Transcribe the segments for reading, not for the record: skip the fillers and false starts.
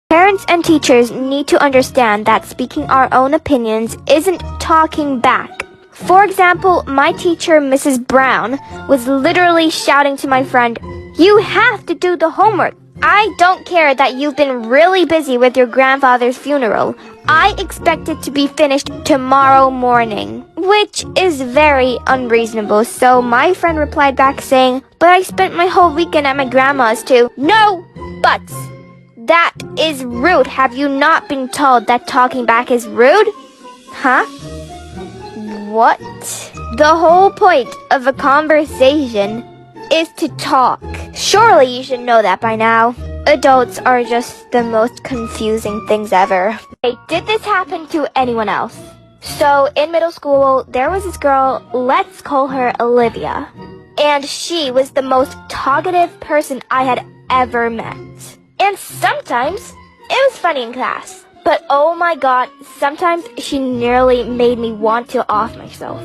Parents and teachers need to understand that speaking our own opinions isn't talking back. For example, my teacher, Mrs. Brown, was literally shouting to my friend, "You have to do the homework. I don't care that you've been really busy with your grandfather's funeral. I expect it to be finished tomorrow morning." Which is very unreasonable, so my friend replied back saying, "But I spent my whole weekend at my grandma's too." No buts! That is rude. Have you not been told that talking back is rude? Huh? What? The whole point of a conversation is to talk. Surely you should know that by now. Adults are just the most confusing things ever. Hey, did this happen to anyone else? So in middle school, there was this girl, let's call her Olivia. And she was the most talkative person I had ever met. And sometimes it was funny in class. But oh my god, sometimes she nearly made me want to off myself.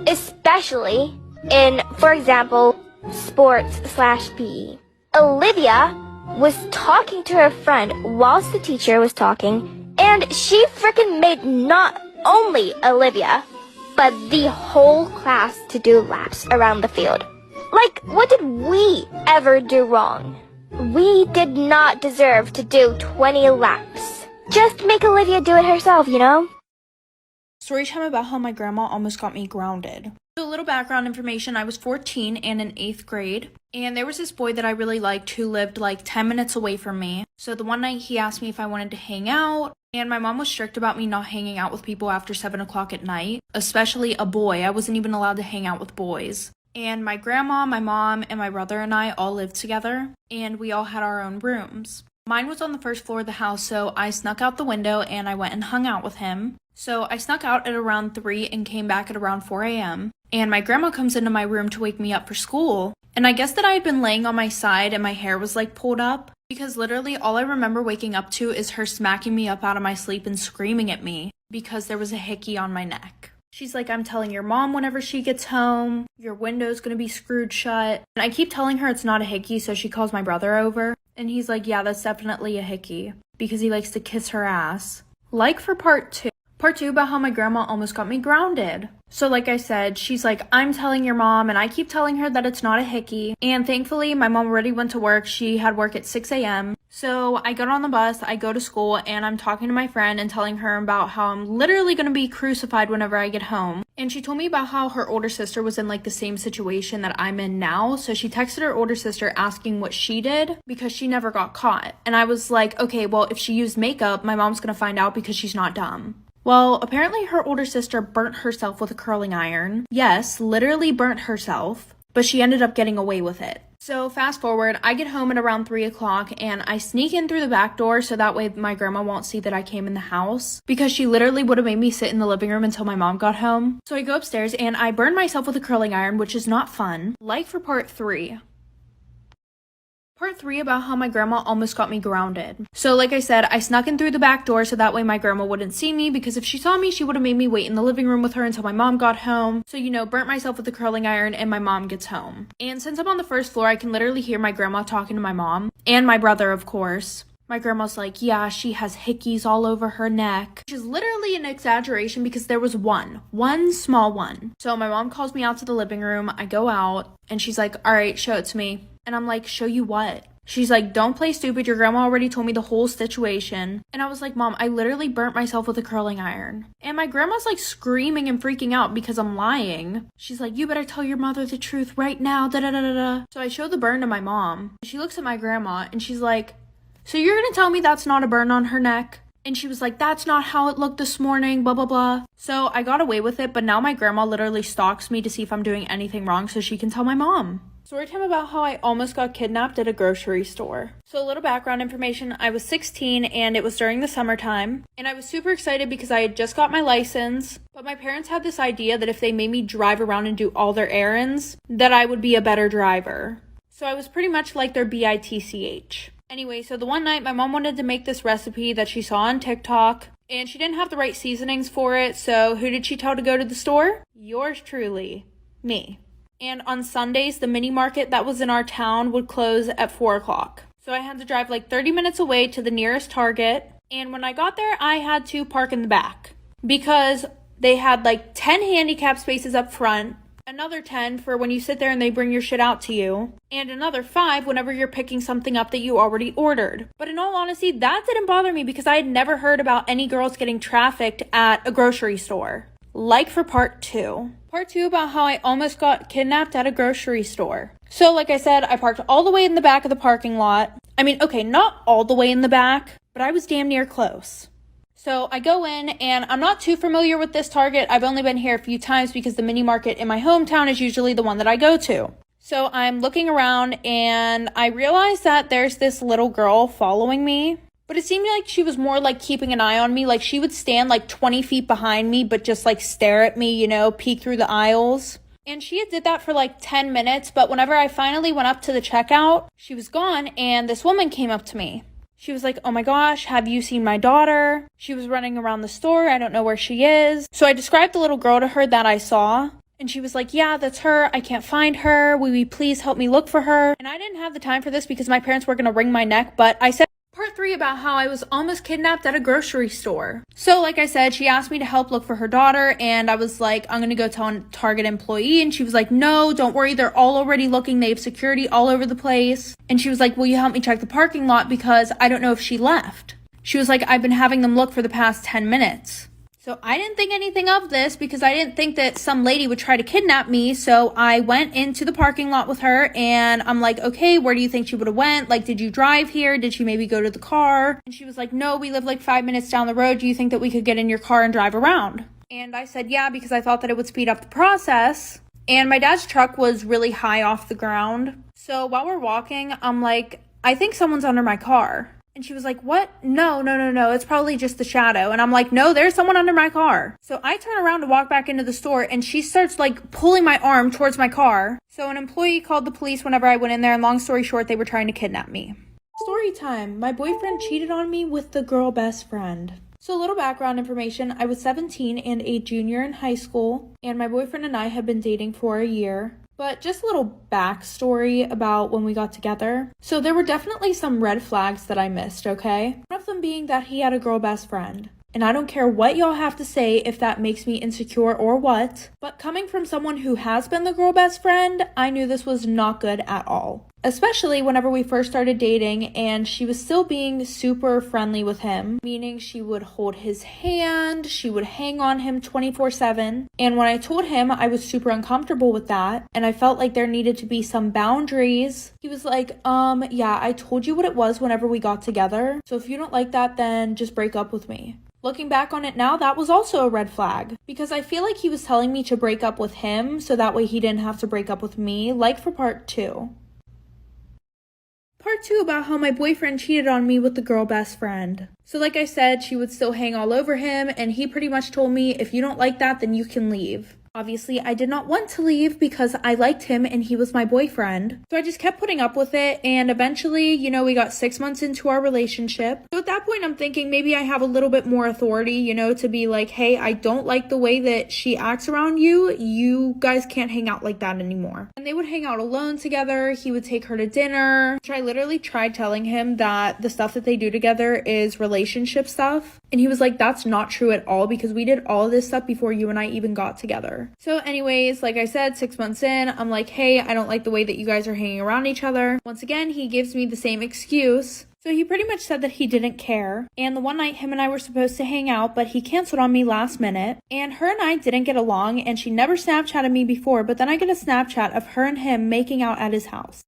Especially in, for example, sports/PE. Olivia was talking to her friend whilst the teacher was talking, and she freaking made not only Olivia, but the whole class to do laps around the field. Like, what did we ever do wrong? We did not deserve to do 20 laps. Just make Olivia do it herself, you know? Story time about how my grandma almost got me grounded. So a little background information, I was 14 and in 8th grade, and there was this boy that I really liked who lived like 10 minutes away from me. So the one night he asked me if I wanted to hang out, and my mom was strict about me not hanging out with people after 7 o'clock at night, especially a boy. I wasn't even allowed to hang out with boys. And my grandma, my mom, and my brother and I all lived together, and we all had our own rooms. Mine was on the first floor of the house, so I snuck out the window and I went and hung out with him. So I snuck out at around 3 and came back at around 4 a.m. And my grandma comes into my room to wake me up for school. And I guess that I had been laying on my side and my hair was like pulled up, because literally all I remember waking up to is her smacking me up out of my sleep and screaming at me because there was a hickey on my neck. She's like, "I'm telling your mom whenever she gets home, your window's gonna be screwed shut." And I keep telling her it's not a hickey, so she calls my brother over. And he's like, "Yeah, that's definitely a hickey," because he likes to kiss her ass. Like for part 2. Part 2 about how my grandma almost got me grounded. So like I said, she's like, "I'm telling your mom," and I keep telling her that it's not a hickey. And thankfully, my mom already went to work. She had work at 6 a.m. So I got on the bus, I go to school, and I'm talking to my friend and telling her about how I'm literally going to be crucified whenever I get home. And she told me about how her older sister was in like the same situation that I'm in now. So she texted her older sister asking what she did because she never got caught. And I was like, okay, well, if she used makeup, my mom's going to find out because she's not dumb. Well, apparently her older sister burnt herself with a curling iron. Yes, literally burnt herself, but she ended up getting away with it. So fast forward, I get home at around 3 o'clock and I sneak in through the back door so that way my grandma won't see that I came in the house, because she literally would have made me sit in the living room until my mom got home. So I go upstairs and I burn myself with a curling iron, which is not fun. Like for part 3. Part 3 about how my grandma almost got me grounded. So like I said, I snuck in through the back door so that way my grandma wouldn't see me, because if she saw me, she would have made me wait in the living room with her until my mom got home. So, you know, burnt myself with the curling iron and my mom gets home. And since I'm on the first floor, I can literally hear my grandma talking to my mom and my brother, of course. My grandma's like, "Yeah, she has hickeys all over her neck," which is literally an exaggeration because there was one small one. So my mom calls me out to the living room. I go out and she's like, "All right, show it to me." And I'm like, "Show you what?" She's like, "Don't play stupid. Your grandma already told me the whole situation." And I was like, "Mom, I literally burnt myself with a curling iron." And my grandma's like screaming and freaking out because I'm lying. She's like, "You better tell your mother the truth right now, da da da da da." So I show the burn to my mom. She looks at my grandma and she's like, "So you're gonna tell me that's not a burn on her neck?" And she was like, "That's not how it looked this morning, blah, blah, blah." So I got away with it, but now my grandma literally stalks me to see if I'm doing anything wrong so she can tell my mom. Story time about how I almost got kidnapped at a grocery store. So a little background information, I was 16 and it was during the summertime. And I was super excited because I had just got my license. But my parents had this idea that if they made me drive around and do all their errands, that I would be a better driver. So I was pretty much like their BITCH. Anyway, so the one night my mom wanted to make this recipe that she saw on TikTok, and she didn't have the right seasonings for it, so who did she tell to go to the store? Yours truly, me. And on Sundays, the mini market that was in our town would close at 4 o'clock. So I had to drive like 30 minutes away to the nearest Target. And when I got there, I had to park in the back because they had like 10 handicap spaces up front, another 10 for when you sit there and they bring your shit out to you, and another 5 whenever you're picking something up that you already ordered. But in all honesty, that didn't bother me because I had never heard about any girls getting trafficked at a grocery store. Like for part 2. Part 2 about how I almost got kidnapped at a grocery store. So like I said, I parked all the way in the back of the parking lot. I mean, okay, not all the way in the back, but I was damn near close. So I go in, and I'm not too familiar with this Target. I've only been here a few times because the mini market in my hometown is usually the one that I go to. So I'm looking around, and I realize that there's this little girl following me. But it seemed like she was more like keeping an eye on me. Like she would stand like 20 feet behind me, but just like stare at me, you know, peek through the aisles. And she did that for like 10 minutes. But whenever I finally went up to the checkout, she was gone, and this woman came up to me. She was like, "Oh my gosh, have you seen my daughter? She was running around the store. I don't know where she is." So I described the little girl to her that I saw. And she was like, "Yeah, that's her. I can't find her. Will you please help me look for her?" And I didn't have the time for this because my parents were going to wring my neck. But I said part 3 about how I was almost kidnapped at a grocery store. So like I said, she asked me to help look for her daughter, and I was like, "I'm gonna go tell a Target employee." And she was like, "No, don't worry, they're all already looking. They have security all over the place." And she was like, "Will you help me check the parking lot because I don't know if she left." She was like, "I've been having them look for the past 10 minutes. So I didn't think anything of this because I didn't think that some lady would try to kidnap me. So I went into the parking lot with her, and I'm like, "Okay, where do you think she would have went? Like, did you drive here? Did she maybe go to the car?" And she was like, "No, we live like 5 minutes down the road. Do you think that we could get in your car and drive around?" And I said, "Yeah," because I thought that it would speed up the process. And my dad's truck was really high off the ground. So while we're walking, I'm like, "I think someone's under my car." And she was like, "What? No, it's probably just the shadow." And I'm like, "No, there's someone under my car." So I turn around to walk back into the store, and she starts like pulling my arm towards my car. So an employee called the police whenever I went in there, and long story short, they were trying to kidnap me. Story time. My boyfriend cheated on me with the girl best friend. So a little background information. I was 17 and a junior in high school, and my boyfriend and I had been dating for a year. But just a little backstory about when we got together. So there were definitely some red flags that I missed, okay? One of them being that he had a girl best friend. And I don't care what y'all have to say if that makes me insecure or what. But coming from someone who has been the girl best friend, I knew this was not good at all. Especially whenever we first started dating and she was still being super friendly with him, meaning she would hold his hand, she would hang on him 24/7. And when I told him I was super uncomfortable with that and I felt like there needed to be some boundaries, he was like, yeah, I told you what it was whenever we got together. So if you don't like that, then just break up with me. Looking back on it now, that was also a red flag because I feel like he was telling me to break up with him so that way he didn't have to break up with me, like for part 2. Part 2 about how my boyfriend cheated on me with the girl best friend. So like I said, she would still hang all over him, and he pretty much told me, "If you don't like that, then you can leave." Obviously, I did not want to leave because I liked him and he was my boyfriend. So I just kept putting up with it, and eventually, you know, we got 6 months into our relationship. So at that point, I'm thinking maybe I have a little bit more authority, you know, to be like, "Hey, I don't like the way that she acts around you. You guys can't hang out like that anymore." And they would hang out alone together. He would take her to dinner, which I literally tried telling him that the stuff that they do together is relationship stuff. And he was like, "That's not true at all because we did all of this stuff before you and I even got together." So anyways, like I said, 6 months in, I'm like, "Hey, I don't like the way that you guys are hanging around each other." Once again, he gives me the same excuse. So he pretty much said that he didn't care. And the one night him and I were supposed to hang out, but he canceled on me last minute. And her and I didn't get along, and she never Snapchatted me before, but then I get a Snapchat of her and him making out at his house.